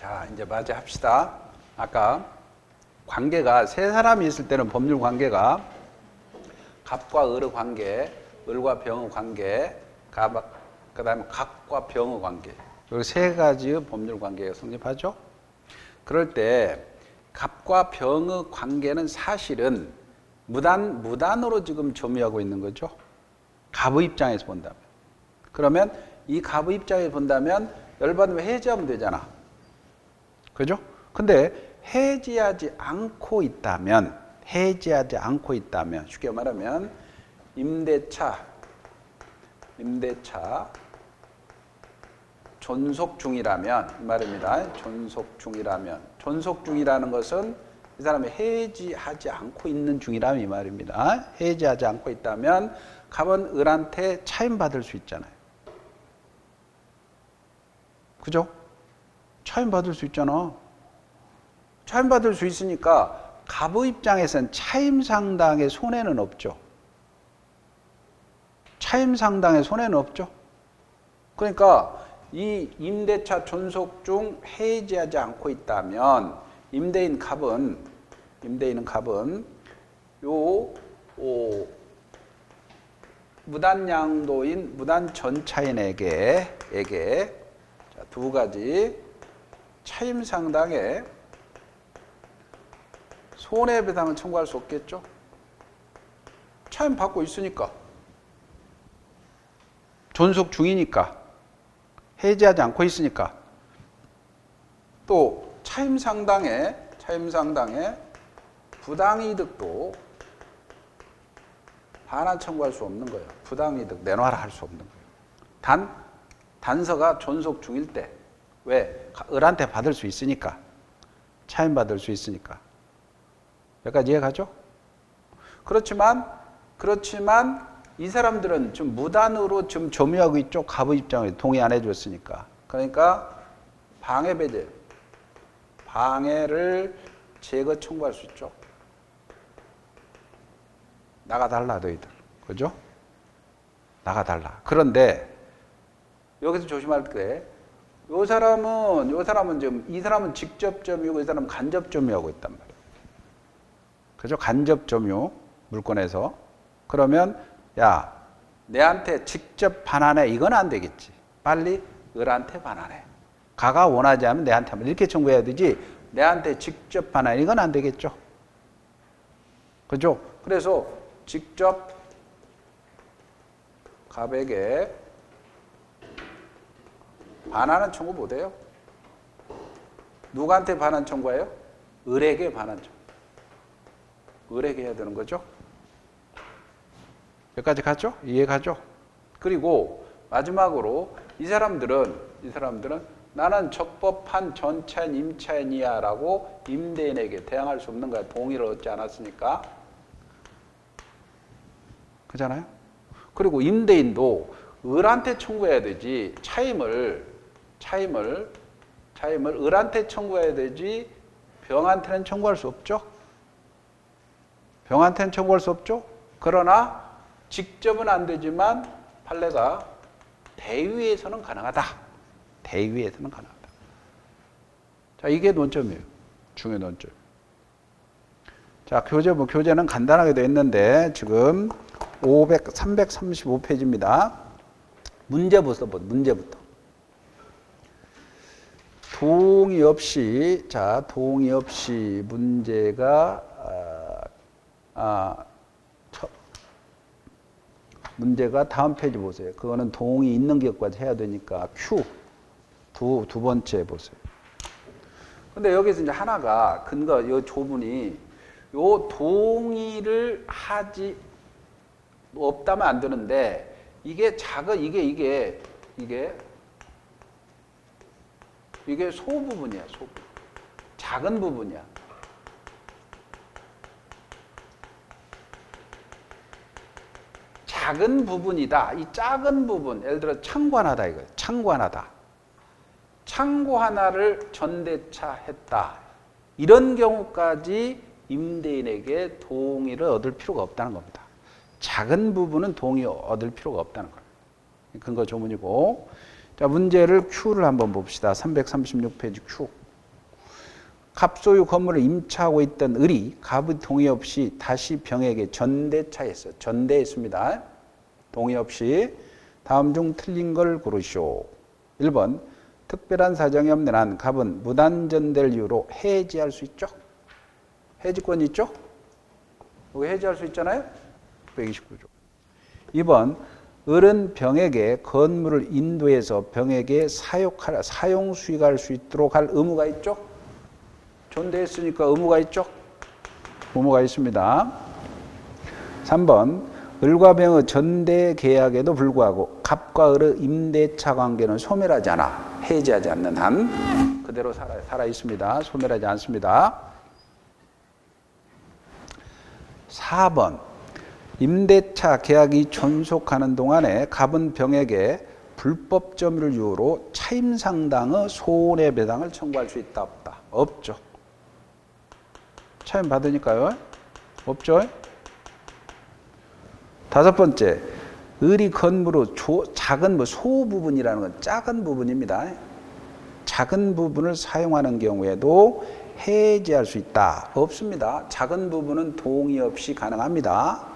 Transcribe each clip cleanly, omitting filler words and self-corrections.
자, 이제 맞이합시다. 아까 관계가 세 사람이 있을 때는 법률 관계가 갑과 을의 관계, 을과 병의 관계, 그 다음에 갑과 병의 관계. 이 세 가지의 법률 관계가 성립하죠. 그럴 때 갑과 병의 관계는 사실은 무단으로 지금 점유하고 있는 거죠. 갑의 입장에서 본다면. 그러면 이 갑의 입장에서 본다면 열받으면 해지하면 되잖아. 그죠? 근데 해지하지 않고 있다면 쉽게 말하면 임대차 존속 중이라면 이 말입니다. 존속 중이라는 것은 이 사람이 해지하지 않고 있는 중이라면 이 말입니다. 해지하지 않고 있다면 갑은 을한테 차임받을 수 있잖아요. 그죠? 차임받을 수 있잖아. 차임받을 수 있으니까 갑의 입장에서는 차임상당의 손해는 없죠. 차임상당의 손해는 없죠. 그러니까 이 임대차 존속 중 해지하지 않고 있다면 임대인 갑은 무단양도인 무단전차인에게 두 가지 차임상당의 손해배상을 청구할 수 없겠죠. 차임 받고 있으니까, 존속 중이니까, 해지하지 않고 있으니까. 또 차임상당의 부당이득도 반환 청구할 수 없는 거예요. 부당이득 내놔라 할 수 없는 거예요. 단서가 존속 중일 때. 왜? 을한테 받을 수 있으니까. 차임받을 수 있으니까. 여기까지 이해가죠? 그렇지만 이 사람들은 좀 무단으로 좀 점유하고 있죠. 갑의 입장에 동의 안 해줬으니까. 그러니까 방해를 제거 청구할 수 있죠. 나가달라 너희들. 그죠? 나가달라. 그런데 여기서 조심할 때 이 사람은 직접 점유고 이 사람은 간접 점유하고 있단 말이에요. 그죠? 간접 점유 물건에서. 그러면 야, 내한테 직접 반환해. 이건 안 되겠지. 빨리 을한테 반환해. 가가 원하지 않으면 내한테 한번 이렇게 청구해야 되지. 내한테 직접 반환해. 이건 안 되겠죠. 그죠? 그래서 직접 갑에게 반환은 청구 못해요. 누구한테 반환 청구해요? 을에게 반환 청구. 을에게 해야 되는 거죠. 여기까지 갔죠? 이해가죠? 그리고 마지막으로 이 사람들은 나는 적법한 전차인 임차인이야 라고 임대인에게 대항할 수 없는 거야. 동의를 얻지 않았으니까. 그잖아요? 그리고 임대인도 을한테 청구해야 되지. 차임을 을한테 청구해야 되지. 병한테는 청구할 수 없죠. 병한테는 청구할 수 없죠. 그러나 직접은 안 되지만 판례가 대위에서는 가능하다. 자, 이게 논점이에요. 중요 논점. 자, 교재는 간단하게 되어 있는데 지금 335페이지입니다. 문제부터. 동의 없이 문제가 문제가 다음 페이지 보세요. 그거는 동의 있는 것까지 해야 되니까 Q 두 번째 보세요. 근데 여기서 이제 하나가 요 조문이 요 동의를 하지 없다면 안 되는데 이게 소부분이야. 작은 부분이야. 작은 부분이다. 이 작은 부분, 예를 들어 창고하나다 이거예요. 창고 하나를 전대차했다. 이런 경우까지 임대인에게 동의를 얻을 필요가 없다는 겁니다. 작은 부분은 동의 얻을 필요가 없다는 거예요. 근거 조문이고. 자, 문제를 Q를 한번 봅시다. 336페이지 Q. 갑 소유 건물을 임차하고 있던 을이 갑의 동의 없이 다시 병에게 전대차했어요. 전대했습니다. 동의 없이. 다음 중 틀린 걸 고르시오. 1번 특별한 사정이 없는 한 갑은 무단전대를 이유로 해지할 수 있죠. 해지권 있죠. 여기 해지할 수 있잖아요. 129조. 2번 을은 병에게 건물을 인도해서 병에게 사용 수익할 수 있도록 할 의무가 있죠. 전대했으니까 의무가 있죠. 의무가 있습니다. 3번 을과 병의 전대 계약에도 불구하고 갑과 을의 임대차 관계는 소멸하지 않아. 해지하지 않는 한 그대로 살아 있습니다. 소멸하지 않습니다. 4번 임대차 계약이 존속하는 동안에 갑은 병에게 불법 점유를 이유로 차임상당의 손해배상을 청구할 수 있다 없다. 없죠. 차임 받으니까요. 없죠. 5번째 을이 건물의 작은 소부분이라는 건 작은 부분입니다. 작은 부분을 사용하는 경우에도 해지할 수 있다. 없습니다. 작은 부분은 동의 없이 가능합니다.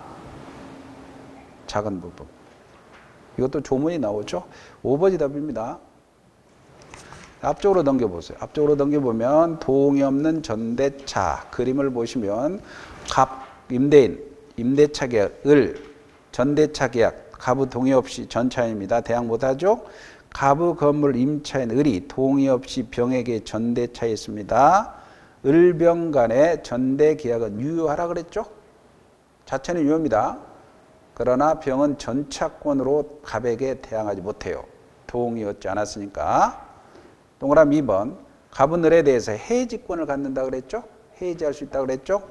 작은 부분. 이것도 조문이 나오죠. 5번이 답입니다. 앞쪽으로 넘겨보세요. 앞쪽으로 넘겨보면 동의 없는 전대차 그림을 보시면 갑 임대인 임대차 계약 을 전대차 계약 갑의 동의 없이 전차입니다. 대항 못하죠. 갑의 건물 임차인 을이 동의 없이 병에게 전대차했습니다. 을병 간의 전대 계약은 유효하라 그랬죠. 자체는 유효입니다. 그러나 병은 전차권으로 갑에게 대항하지 못해요. 동의 얻지 않았으니까. 동그라미 2번 갑은 을에 대해서 해지권을 갖는다 그랬죠. 해지할 수 있다 그랬죠.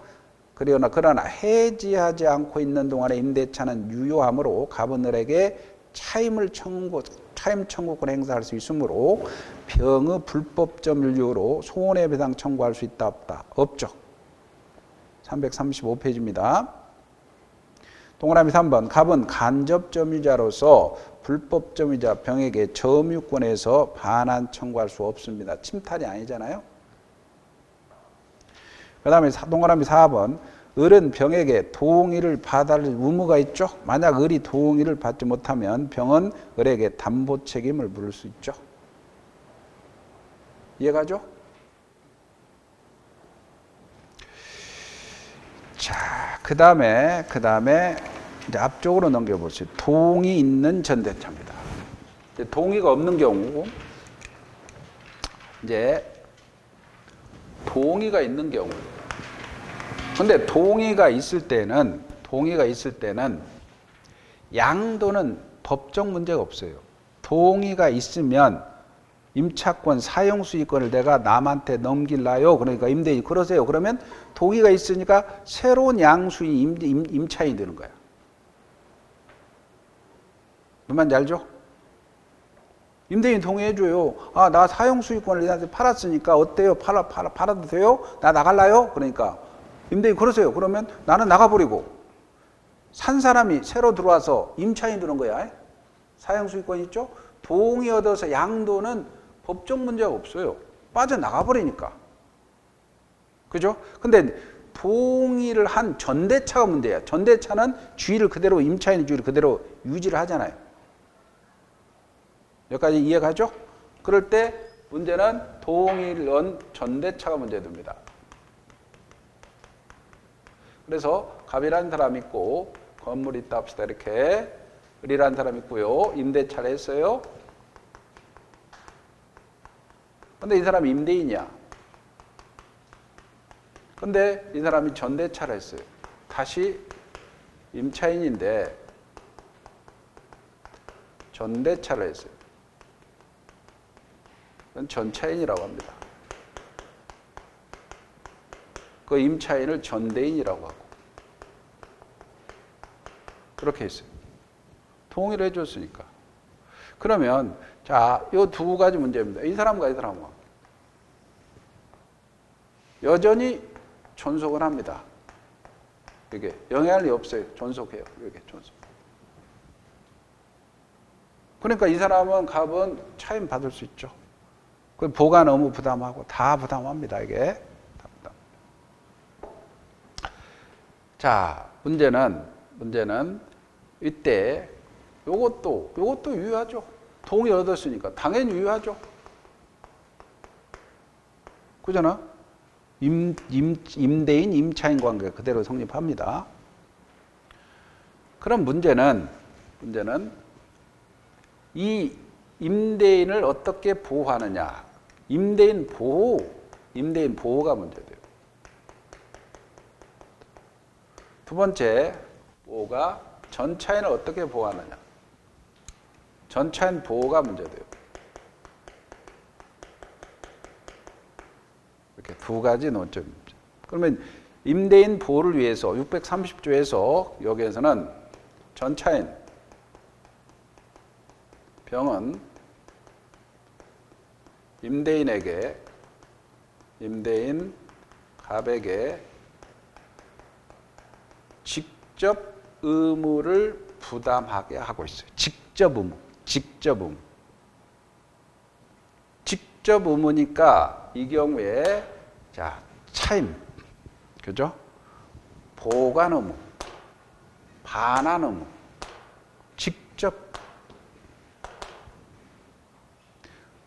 그러나 해지하지 않고 있는 동안에 임대차는 유효하므로 갑은 을에게 차임 청구권을 행사할 수 있으므로 병의 불법 점유를 이유로 손해배상 청구할 수 있다 없다. 없죠. 335페이지입니다. 동그라미 3번 갑은 간접 점유자로서 불법 점유자 병에게 점유권에서 반환 청구할 수 없습니다. 침탈이 아니잖아요. 그 다음에 동그라미 4번 을은 병에게 동의를 받을 의무가 있죠. 만약 을이 동의를 받지 못하면 병은 을에게 담보 책임을 물을 수 있죠. 이해가죠? 자, 그 다음에 이제 앞쪽으로 넘겨보세요. 동의 있는 전대차입니다. 동의가 없는 경우, 이제 동의가 있는 경우. 근데 동의가 있을 때는 양도는 법적 문제가 없어요. 동의가 있으면 임차권 사용 수익권을 내가 남한테 넘길라요. 그러니까 임대인이 그러세요. 그러면 동의가 있으니까 새로운 양수인 임차인이 되는 거야. 무슨 말인지 알죠? 임대인 동의해줘요. 아, 나 사용 수익권을 얘한테 팔았으니까 어때요? 팔아도 돼요? 나 나갈라요? 그러니까 임대인 그러세요. 그러면 나는 나가버리고 산 사람이 새로 들어와서 임차인이 되는 거야. 사용 수익권 있죠? 동의 얻어서 양도는 법적 문제가 없어요. 빠져나가버리니까. 그죠? 근데 동의를 한 전대차가 문제야. 전대차는 주의를 그대로, 임차인의 주의를 그대로 유지를 하잖아요. 여기까지 이해가죠? 그럴 때 문제는 동의를 얻은 전대차가 문제됩니다. 그래서 갑이라는 사람 있고 건물 있다 합시다. 이렇게 을이라는 사람 있고요. 임대차를 했어요. 근데 이 사람이 임대인이야. 근데 이 사람이 전대차를 했어요. 다시 임차인인데 전대차를 했어요. 그건 전차인이라고 합니다. 그 임차인을 전대인이라고 하고 그렇게 했어요. 동의를 해줬으니까. 그러면 자, 이 두 가지 문제입니다. 이 사람과 이 사람은 여전히 존속을 합니다. 이게 영향이 없어요. 존속해요. 이게 존속. 그러니까 이 사람은 갑은 차임 받을 수 있죠. 그 보관 의무 부담하고 다 부담합니다. 이게 자, 문제는 이때 요것도 유효하죠. 동의 얻었으니까 당연히 유효하죠. 그잖아. 임대인, 임차인 관계 그대로 성립합니다. 그럼 문제는 이 임대인을 어떻게 보호하느냐. 임대인 보호가 문제돼요. 두 번째 보호가 전차인을 어떻게 보호하느냐. 전차인 보호가 문제돼요. 이렇게 두 가지 논점입니다. 그러면 임대인 보호를 위해서 630조에서 여기에서는 전차인 병은 임대인 갑에게 직접 의무를 부담하게 하고 있어요. 직접 의무니까 이 경우에 자, 차임, 그죠? 보관 의무, 반환 의무, 직접.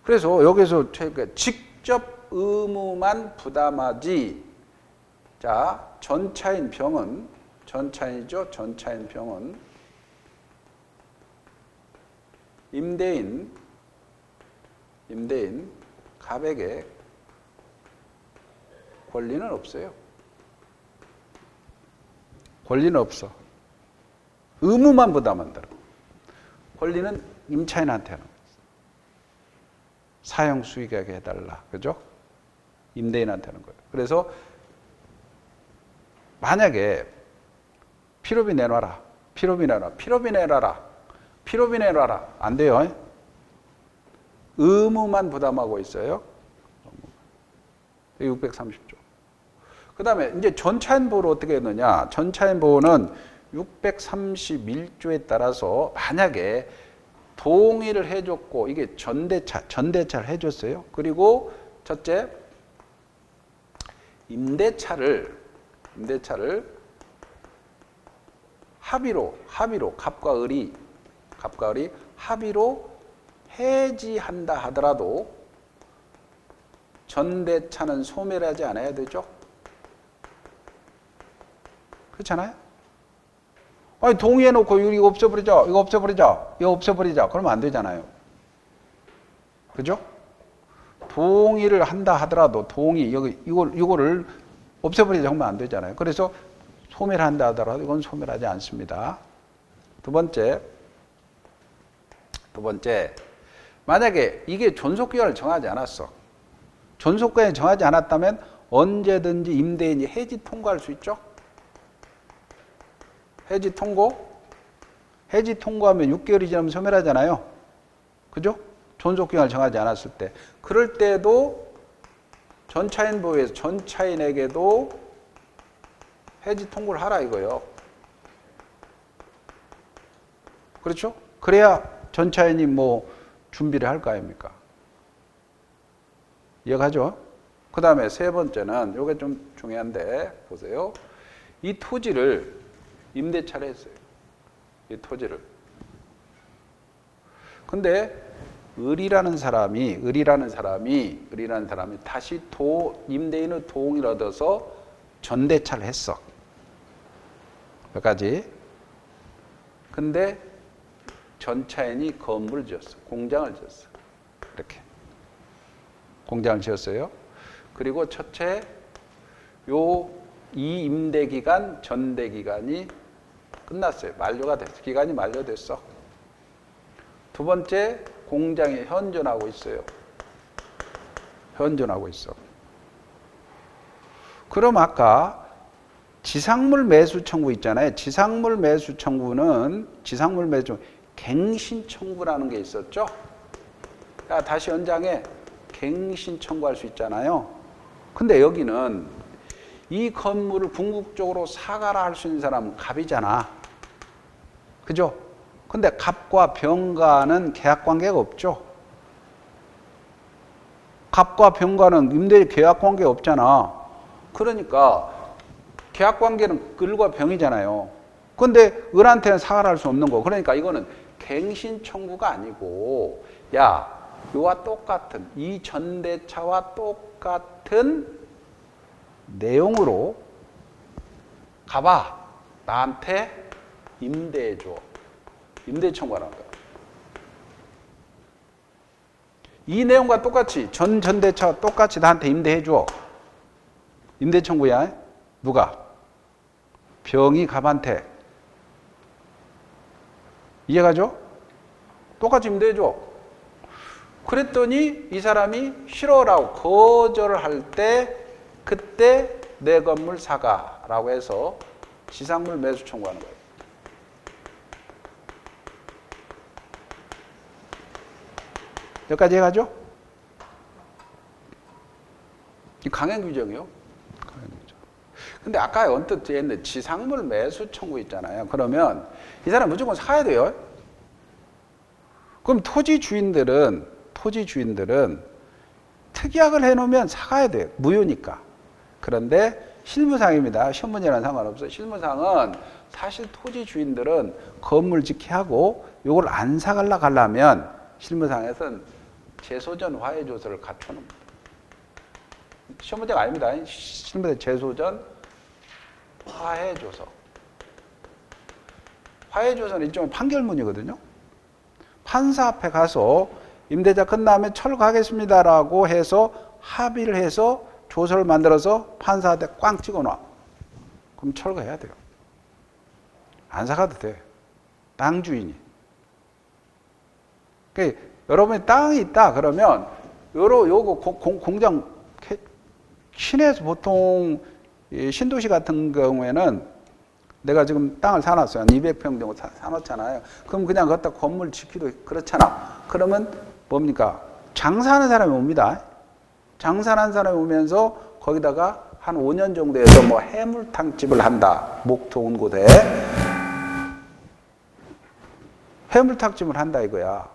그래서 여기서 직접 의무만 부담하지. 자, 전차인 병은 임대인 갑에게 권리는 없어요. 권리는 없어. 의무만 부담한다. 권리는 임차인한테 하는 거예요. 사용 수익하게 해달라. 그죠? 임대인한테 하는 거예요. 그래서 만약에 필요비 내놔라. 안 돼요. 의무만 부담하고 있어요. 630조. 그 다음에 이제 전차인 보호를 어떻게 했느냐. 전차인 보호는 631조에 따라서 만약에 동의를 해줬고, 이게 전대차를 해줬어요. 그리고 첫째, 임대차를 합의로 갑과 을이 합의로 해지한다 하더라도 전대차는 소멸하지 않아야 되죠. 그렇잖아요. 아니, 동의해놓고 이거 없애버리자. 그러면 안 되잖아요. 그죠? 동의를 한다 하더라도 이거를 없애버리자 하면 안 되잖아요. 그래서 소멸한다 하더라도 이건 소멸하지 않습니다. 두 번째, 만약에 이게 존속기간을 정하지 않았어. 존속기간을 정하지 않았다면 언제든지 임대인이 해지 통고할 수 있죠. 해지 통고하면 6개월이 지나면 소멸하잖아요. 그죠? 존속기간을 정하지 않았을 때. 그럴 때도 전차인 보호에서 전차인에게도 해지 통고를 하라 이거예요. 그렇죠? 그래야 전차인이 준비를 할 거 아닙니까? 이해가죠? 그 다음에 세 번째는, 요게 좀 중요한데, 보세요. 이 토지를 임대차를 했어요. 이 토지를. 근데, 을이라는 사람이 다시 임대인의 동의를 얻어서 전대차를 했어. 몇 가지. 근데, 전차인이 건물을 지었어. 공장을 지었어. 이렇게. 공장을 지었어요. 그리고 첫째, 이 임대기간, 전대기간이 끝났어요. 만료가 됐어. 기간이 만료됐어. 두 번째, 공장이 현존하고 있어요. 그럼 아까 지상물 매수 청구 있잖아요. 지상물 매수 갱신 청구라는 게 있었죠. 자, 다시 연장해. 갱신 청구할 수 있잖아요. 근데 여기는 이 건물을 궁극적으로 사가라 할 수 있는 사람은 갑이잖아. 그죠? 근데 갑과 병과는 계약 관계가 없죠. 갑과 병과는 임대 계약 관계가 없잖아. 그러니까 계약관계는 을과 병이잖아요. 근데 을한테는 사과를 할 수 없는 거. 그러니까 이거는 갱신 청구가 아니고, 야, 이와 똑같은, 이 전대차와 똑같은 내용으로 가봐. 나한테 임대해줘. 임대 청구하라는 거야. 이 내용과 똑같이, 전대차와 똑같이 나한테 임대해줘. 임대 청구야. 누가? 병이 갑한테. 이해가죠? 똑같이 임대해줘. 그랬더니 이 사람이 싫어라고 거절을 할 때 그때 내 건물 사가라고 해서 지상물 매수 청구하는 거예요. 여기까지 해가죠? 이 강행 규정이요. 강행 규정. 근데 아까 언뜻 했는데 지상물 매수 청구 있잖아요. 그러면 이 사람 무조건 사야 돼요. 그럼 토지 주인들은 특약을 해놓으면 사가야 돼요. 무효니까. 그런데 실무상입니다. 시험 문제랑 상관없어요. 실무상은 사실 토지 주인들은 건물 짓게 하고 이걸 안 사갈라 하려면 실무상에서는 재소전 화해 조서를 갖춰놓습니다. 시험 문제가 아닙니다. 실무상 재소전 화해 조서. 화해 조서는 일종의 판결문이거든요. 판사 앞에 가서 임대차 끝나면 철거하겠습니다라고 해서 합의를 해서 조서를 만들어서 판사한테 꽝 찍어놔. 그럼 철거해야 돼요. 안 사가도 돼. 땅 주인이. 그러니까 여러분이 땅이 있다 그러면 요거 공장 시내에서 보통 신도시 같은 경우에는 내가 지금 땅을 사놨어요. 한 200평 정도 사놨잖아요. 그럼 그냥 거기다 건물 짓기도 그렇잖아. 그러면 뭡니까? 장사하는 사람이 옵니다. 장사하는 사람이 오면서 거기다가 한 5년 정도에서 뭐 해물탕집을 한다. 목토 온 곳에. 해물탕집을 한다 이거야.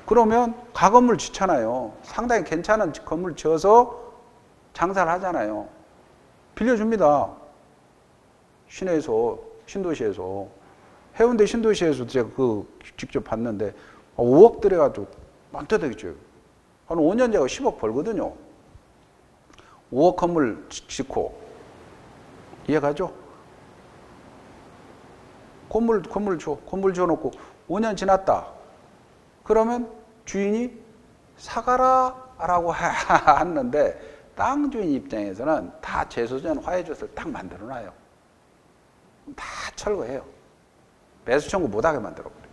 그러면 가건물 짓잖아요. 상당히 괜찮은 건물 지어서 장사를 하잖아요. 빌려줍니다. 시내에서, 신도시에서. 해운대 신도시에서 제가 직접 봤는데 5억 들여가지고 많다되겠죠. 한 5년 제가 10억 벌거든요. 5억 건물 짓고. 이해가죠? 건물 지어놓고 5년 지났다. 그러면 주인이 사가라라고 하는데 땅 주인 입장에서는 다 재소전 화해조서를 딱 만들어놔요. 다 철거해요. 매수 청구 못하게 만들어버려요.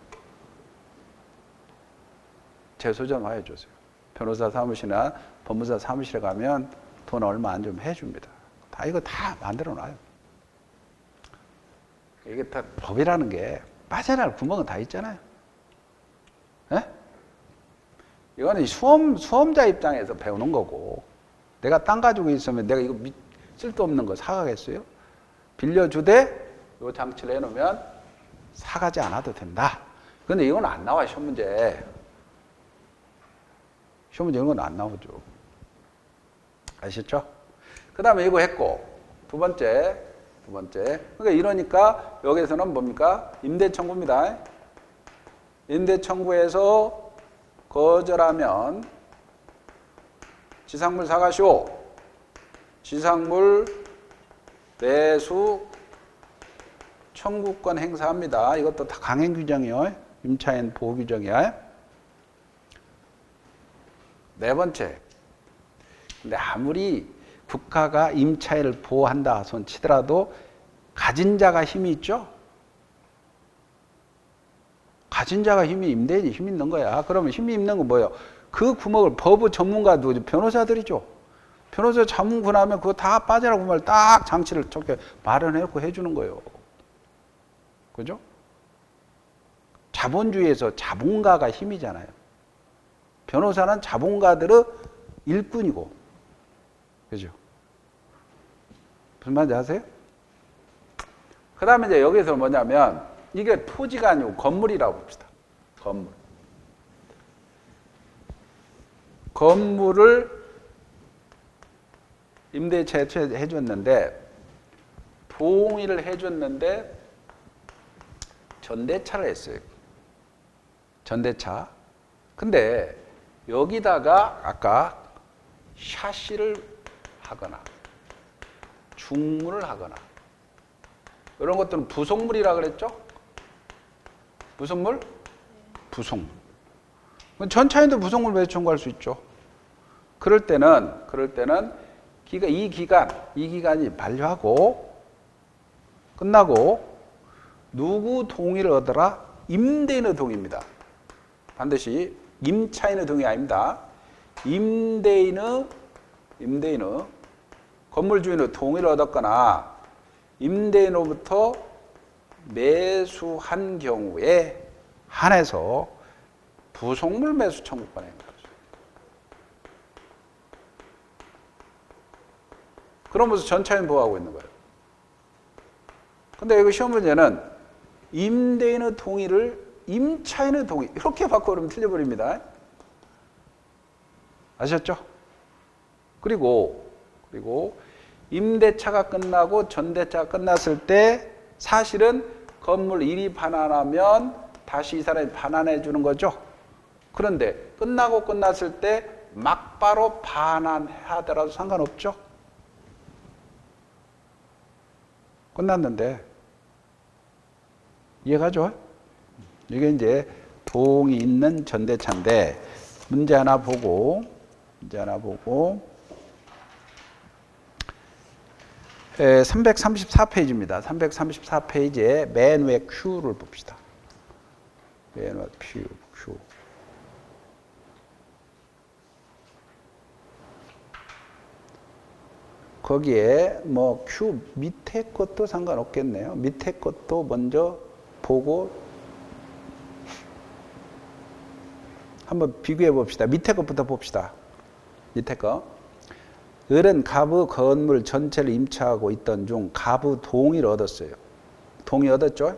재소전 화해조서요. 변호사 사무실이나 법무사 사무실에 가면 돈 얼마 안 좀 해줍니다. 이거 다 만들어놔요. 이게 다 법이라는 게 빠져나갈 구멍은 다 있잖아요. 예? 이거는 수험자 입장에서 배우는 거고, 내가 땅 가지고 있으면 내가 이거 쓸데없는 거 사가겠어요? 빌려주되 요 장치를 해놓으면 사가지 않아도 된다. 근데 이건 안 나와요, 시험 문제. 시험 문제 이런 건 안 나오죠. 아시죠? 그 다음에 이거 했고, 두 번째. 그러니까 이러니까 여기서는 뭡니까? 임대 청구입니다. 임대 청구에서 거절하면 지상물 사가시오. 지상물 매수 청구권 행사합니다. 이것도 다 강행 규정이요. 임차인 보호 규정이야. 네 번째. 근데 아무리 국가가 임차인을 보호한다 손 치더라도 가진 자가 힘이 있죠. 가진 자가 힘이 임대인이 힘 있는 거야. 그러면 힘이 있는 건 뭐예요? 그 구멍을 법의 전문가도 변호사들이죠. 변호사 자문고 나면 그거 다 빠져라고 말 딱 장치를 좋게 마련해놓고 해주는 거예요. 그죠? 자본주의에서 자본가가 힘이잖아요. 변호사는 자본가들의 일꾼이고. 그죠? 무슨 말인지 아세요? 그 다음에 이제 여기서 뭐냐면, 이게 토지가 아니고 건물이라고 봅시다. 건물을 임대차 해줬는데, 동의를 해줬는데 전대차를 했어요. 전대차. 근데 여기다가 아까 샤시를 하거나 중문을 하거나 이런 것들은 부속물이라 그랬죠? 무슨 물? 부속물. 전차인도 부속물 매수 청구할 수 있죠. 그럴 때는 이 기간이 만료하고 끝나고 누구 동의를 얻어라? 임대인의 동의입니다. 반드시 임차인의 동의 아닙니다. 임대인의 건물주인의 동의를 얻었거나 임대인으로부터 매수한 경우에 한해서 부속물 매수 청구권에 있는 거죠. 그러면서 전차인 보호하고 있는 거예요. 근데 이거 시험 문제는 임대인의 동의를 임차인의 동의 이렇게 바꿔버리면 틀려버립니다. 아셨죠? 그리고 임대차가 끝나고 전대차가 끝났을 때 사실은 건물 1이 반환하면 다시 이 사람이 반환해 주는 거죠. 그런데 끝났을 때 막바로 반환하더라도 상관없죠. 끝났는데 이해가죠? 이게 이제 동이 있는 전대차인데 문제 하나 보고 334페이지입니다. 334페이지에 맨 위에 Q를 봅시다. 맨 위에 Q. 거기에 뭐 Q 밑에 것도 상관없겠네요. 밑에 것도 먼저 보고 한번 비교해 봅시다. 밑에 것부터 봅시다. 밑에 거. 을은 갑의 건물 전체를 임차하고 있던 중 갑의 동의를 얻었어요. 동의 얻었죠?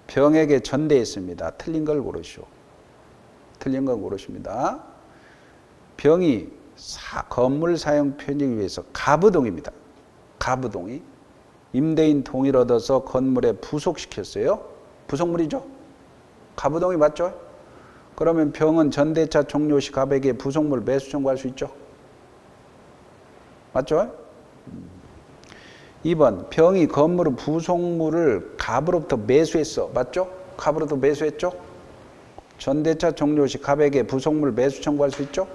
병에게 전대했습니다. 틀린 걸 고르시오. 틀린 걸 고르십니다. 병이 건물 사용 편익을 위해서 갑의 동의입니다. 갑의 동의. 임대인 동의를 얻어서 건물에 부속시켰어요. 부속물이죠? 갑의 동의 맞죠? 그러면 병은 전대차 종료 시 갑에게 부속물 매수 청구할 수 있죠? 맞죠? 2번 병이 건물의 부속물을 갑으로부터 매수했어. 맞죠? 갑으로부터 매수했죠? 전대차 종료 시 갑에게 부속물 매수 청구할 수 있죠?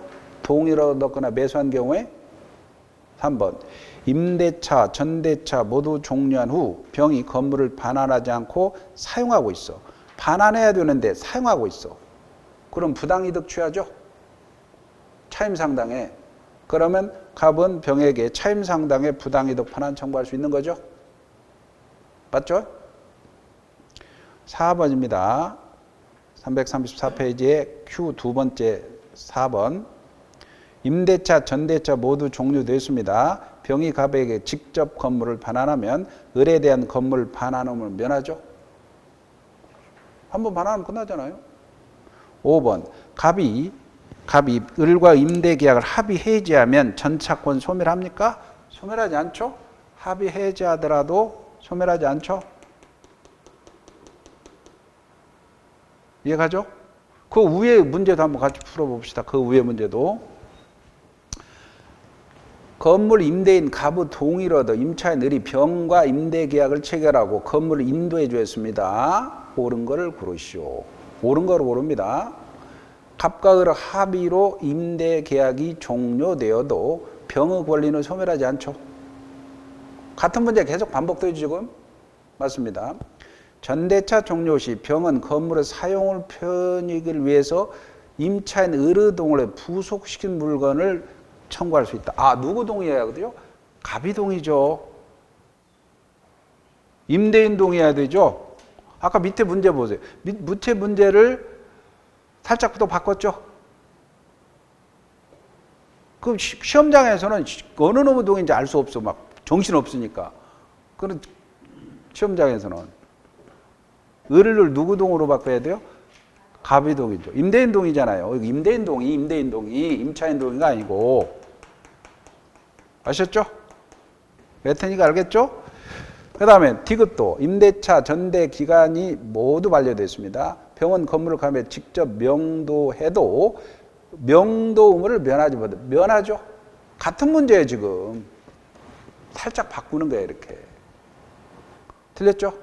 동의를 얻거나 매수한 경우에 3번 임대차, 전대차 모두 종료한 후 병이 건물을 반환하지 않고 사용하고 있어. 반환해야 되는데 사용하고 있어. 그럼 부당이득 취하죠? 차임상당에. 그러면 갑은 병에게 차임상당의 부당이득 반환 청구할 수 있는 거죠? 맞죠? 4번입니다. 334페이지에 Q 두 번째 4번. 임대차, 전대차 모두 종료됐습니다. 병이 갑에게 직접 건물을 반환하면 을에 대한 건물 반환음을 면하죠? 한번 반환하면 끝나잖아요. 5번 갑이 을과 임대 계약을 합의 해지하면 전차권 소멸합니까? 소멸하지 않죠? 합의 해지하더라도 소멸하지 않죠? 이해가죠? 그 위에 문제도 한번 같이 풀어봅시다. 그 위에 문제도. 건물 임대인 갑의 동의를 얻어 임차인 을이 병과 임대 계약을 체결하고 건물을 인도해 주었습니다. 옳은 거를 고르시오. 옳은 거를 고릅니다. 갑과 을의 합의로 임대 계약이 종료되어도 병의 권리는 소멸하지 않죠. 같은 문제 계속 반복되죠 지금? 맞습니다. 전대차 종료 시 병은 건물의 사용을 편익을 위해서 임차인 을의 동의에 부속시킨 물건을 청구할 수 있다. 아, 누구 동의해야 하거든요? 갑이 동의죠. 임대인 동의해야 되죠. 아까 밑에 문제 보세요. 밑에 문제를 살짝부터 바꿨죠. 그 시험장에서는 어느 놈의 동의인지 알 수 없어. 막 정신 없으니까. 그런 시험장에서는 을을 누구 동으로 바꿔야 돼요? 갑의 동의죠. 임대인 동의잖아요. 임대인 동의, 임차인 동의가 아니고. 아셨죠? 메테니까 알겠죠? 그 다음에 디귿도 임대차 전대 기간이 모두 반려됐습니다. 병원 건물을 가면 직접 명도해도 명도 의무를 면하지 못해. 면하죠. 같은 문제예요 지금. 살짝 바꾸는 거예요 이렇게. 틀렸죠?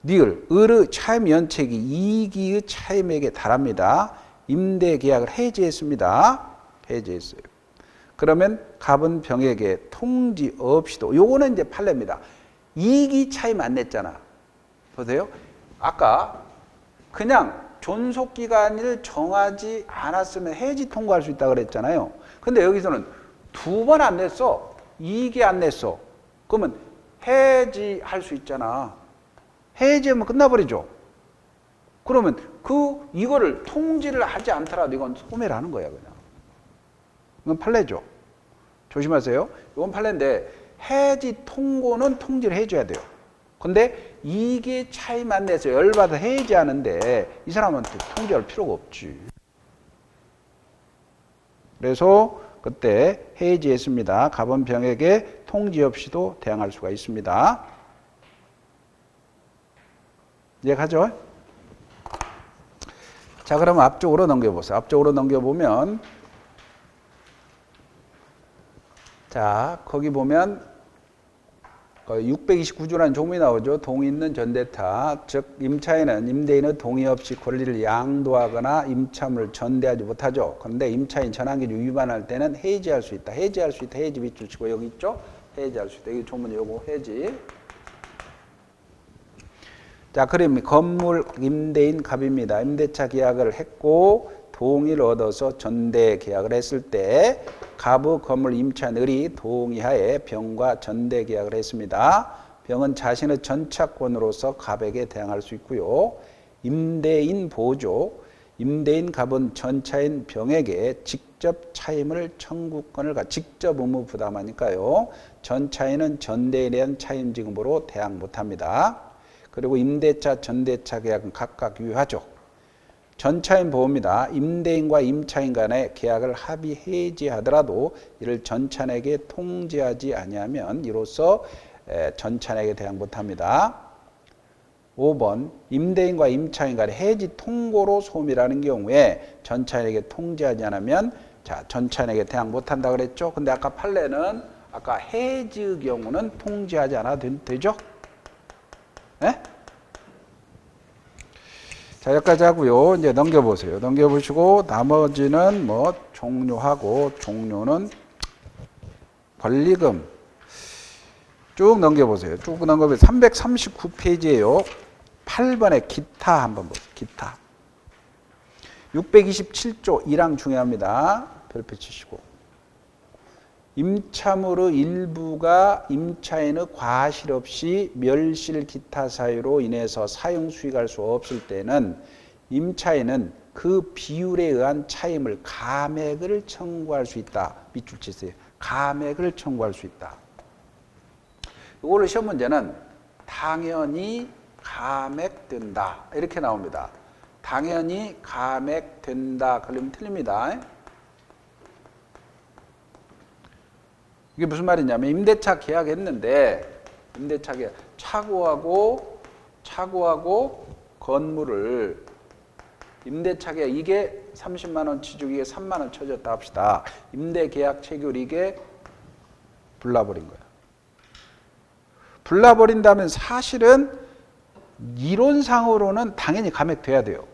니을 을의 차임 연책이 이기의 차임에게 달합니다. 임대 계약을 해지했습니다. 해지했어요. 그러면 갑은 병에게 통지 없이도, 요거는 이제 판례입니다. 이기 차임 안 냈잖아. 보세요. 아까 그냥 존속기간을 정하지 않았으면 해지 통고할 수 있다 그랬잖아요. 근데 여기서는 두 번 안 냈어. 이기 안 냈어. 그러면 해지할 수 있잖아. 해지하면 끝나버리죠. 그러면 이거를 통지를 하지 않더라도 이건 소멸하는 거야, 그냥. 이건 판례죠. 조심하세요. 이건 판례인데 해지 통고는 통지를 해줘야 돼요. 근데 이게 차이만 내서 열받아 해지하는데 이 사람한테 통지할 필요가 없지. 그래서 그때 해지했습니다. 갑은 병에게 통지 없이도 대항할 수가 있습니다. 이해가죠? 자, 그럼 앞쪽으로 넘겨보세요. 앞쪽으로 넘겨보면, 자, 거기 보면 629조라는 조문이 나오죠. 동의 있는 전대타, 즉 임차인은 임대인의 동의 없이 권리를 양도하거나 임차물을 전대하지 못하죠. 그런데 임차인 전환기준 위반할 때는 해지할 수 있다. 해지할 수 있다. 해지 밑줄 치고 여기 있죠. 해지할 수 있다. 여기 조문이 요거 해지. 자, 그럼 건물 임대인 갑입니다. 임대차 계약을 했고 동의를 얻어서 전대 계약을 했을 때 갑의 건물 임차인 을이 동의하에 병과 전대 계약을 했습니다. 병은 자신의 전차권으로서 갑에게 대항할 수 있고요. 임대인 보조, 임대인 갑은 전차인 병에게 직접 차임을 청구권을 직접 의무 부담하니까요. 전차인은 전대에 대한 차임 지급으로 대항 못합니다. 그리고 임대차, 전대차 계약은 각각 유효하죠. 전차인 보호입니다. 임대인과 임차인 간의 계약을 합의 해지하더라도 이를 전차인에게 통지하지 아니하면 이로써 전차인에게 대항 못합니다. 5번 임대인과 임차인 간의 해지 통고로 소멸하는 경우에 전차인에게 통지하지 않으면 자 전차인에게 대항 못한다 그랬죠. 근데 아까 판례는 아까 해지의 경우는 통지하지 않아도 되죠. 네? 자, 여기까지 하고요. 이제 넘겨보세요. 넘겨보시고, 나머지는 뭐, 종료하고, 종료는 권리금. 쭉 넘겨보세요. 쭉 넘겨보세요. 339페이지에요. 8번에 기타 한번 보세요. 기타. 627조 1항 중요합니다. 별표 치시고. 임차물의 일부가 임차인의 과실 없이 멸실 기타 사유로 인해서 사용 수익할 수 없을 때는 임차인은 그 비율에 의한 차임을 감액을 청구할 수 있다. 밑줄 치세요. 감액을 청구할 수 있다. 이거를 시험 문제는 당연히 감액된다. 이렇게 나옵니다. 당연히 감액된다. 그러면 틀립니다. 이게 무슨 말이냐면 임대차 계약했는데 임대차 계약 차고하고 건물을 임대차 계약 이게 30만 원 치주고 이게 3만 원 쳐줬다 합시다. 임대 계약 체결 이게 불나버린 거야. 불나버린다면 사실은 이론상으로는 당연히 감액돼야 돼요.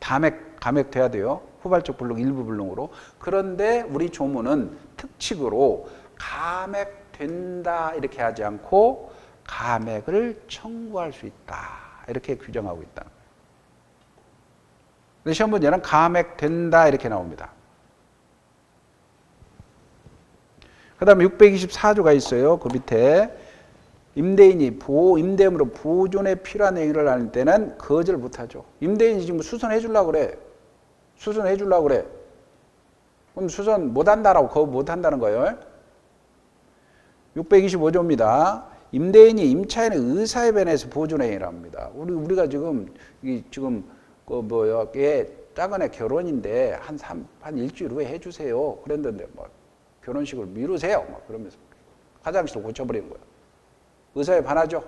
감액돼야 돼요. 후발적 불능, 일부 불능으로. 그런데 우리 조문은 특칙으로 감액된다 이렇게 하지 않고 감액을 청구할 수 있다 이렇게 규정하고 있다. 근데 시험 문제는 감액된다 이렇게 나옵니다. 그 다음에 624조가 있어요. 그 밑에 임대인이 임대물로 보존에 필요한 행위를 할 때는 거절 못하죠. 임대인이 지금 수선해 주려고 그래. 수선해 주려고 그래. 그럼 수선 못한다라고 거부 못한다는 거예요. 625조입니다. 임대인이 임차인의 의사에 반해서 보존행위를 합니다. 우리가 지금 얘 작은 애 결혼인데 한 일주일 후에 해주세요. 그랬는데 뭐 결혼식을 미루세요. 막 그러면서 화장실을 고쳐버리는 거야. 의사에 반하죠.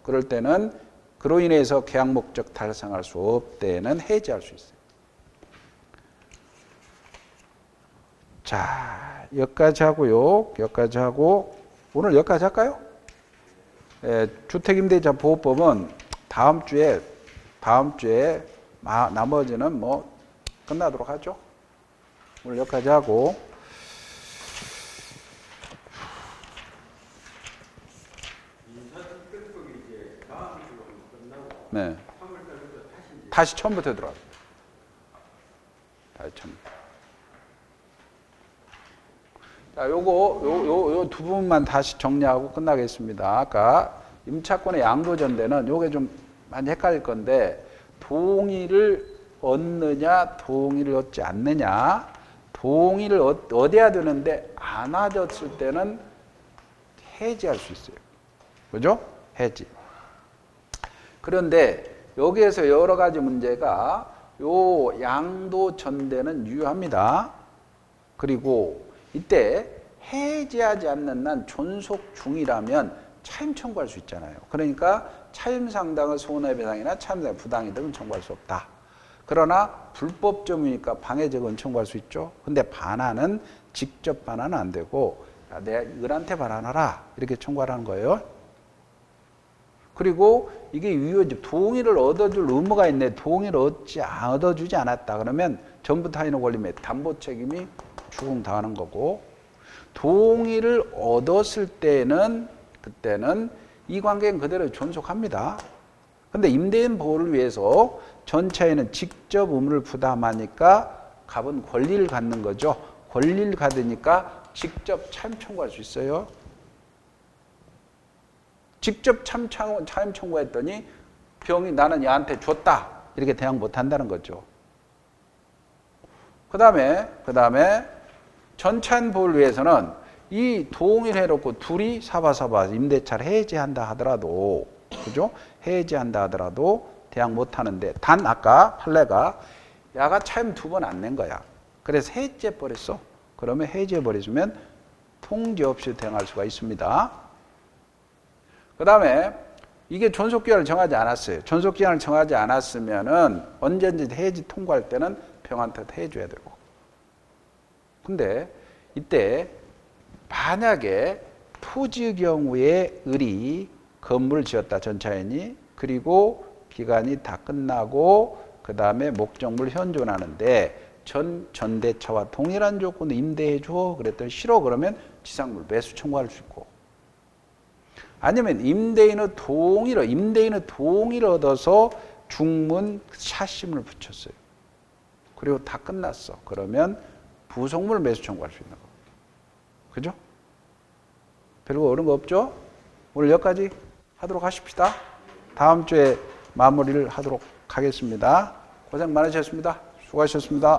그럴 때는 그로 인해서 계약 목적 달성할 수 없대는 해지할 수 있어요. 자, 여기까지 하고요. 여기까지 하고 오늘 여기까지 할까요? 주택임대차 보호법은 다음 주에 나머지는 뭐 끝나도록 하죠. 오늘 여기까지 하고 네. 다시 처음부터 들어가요. 다시 처음부터. 자, 요 두 부분만 다시 정리하고 끝나겠습니다. 아까 임차권의 양도전대는 요게 좀 많이 헷갈릴 건데 동의를 얻느냐 동의를 얻지 않느냐 동의를 얻어야 되는데 안 얻었을 때는 해지할 수 있어요. 그죠? 해지. 그런데 여기에서 여러 가지 문제가 요 양도전대는 유효합니다. 그리고 이때 해지하지 않는 난 존속 중이라면 차임 청구할 수 있잖아요. 그러니까 차임 상당의 손해배상이나 차임 상당의 부당이 등은 청구할 수 없다. 그러나 불법점이니까 방해적은 청구할 수 있죠. 근데 반환은 직접 반환은 안 되고 내 을한테 반환하라 이렇게 청구하라는 거예요. 그리고 이게 유효지 동의를 얻어줄 의무가 있네. 동의를 얻어주지 않았다. 그러면 전부 타인의 권리 및 담보 책임이 추궁당하는 거고 동의를 얻었을 때는 그때는 이 관계는 그대로 존속합니다. 근데 임대인 보호를 위해서 전차에는 직접 의무를 부담하니까 갑은 권리를 갖는 거죠. 권리를 갖으니까 직접 차임 청구할 수 있어요. 직접 차임 청구했더니 병이 나는 얘한테 줬다. 이렇게 대항 못 한다는 거죠. 그 다음에 전차인 보호를 위해서는 이 동의를 해놓고 둘이 사바사바 임대차를 해지한다 하더라도, 그죠? 해지한다 하더라도 대항 못 하는데, 단 아까 판례가 야가 차임 2번 안 낸 거야. 그래서 해지해 버렸어. 그러면 해지해 버리면 통지 없이 대항할 수가 있습니다. 그 다음에 이게 존속기한을 정하지 않았어요. 존속기한을 정하지 않았으면은 언제든지 해지 통과할 때는 병한테 해줘야 되고. 근데 이때 만약에 토지 경우에 을이 건물을 지었다, 전차인이. 그리고 기간이 다 끝나고 그 다음에 목적물 현존하는데 전대차와 동일한 조건으로 임대해 줘 그랬더니 싫어 그러면 지상물 매수 청구할 수 있고, 아니면 임대인의 동의를 얻어서 중문 샷심을 붙였어요. 그리고 다 끝났어. 그러면 부속물 매수 청구할 수 있는 거. 그죠? 별거 어려운 거 없죠? 오늘 여기까지 하도록 하십시다. 다음 주에 마무리를 하도록 하겠습니다. 고생 많으셨습니다. 수고하셨습니다.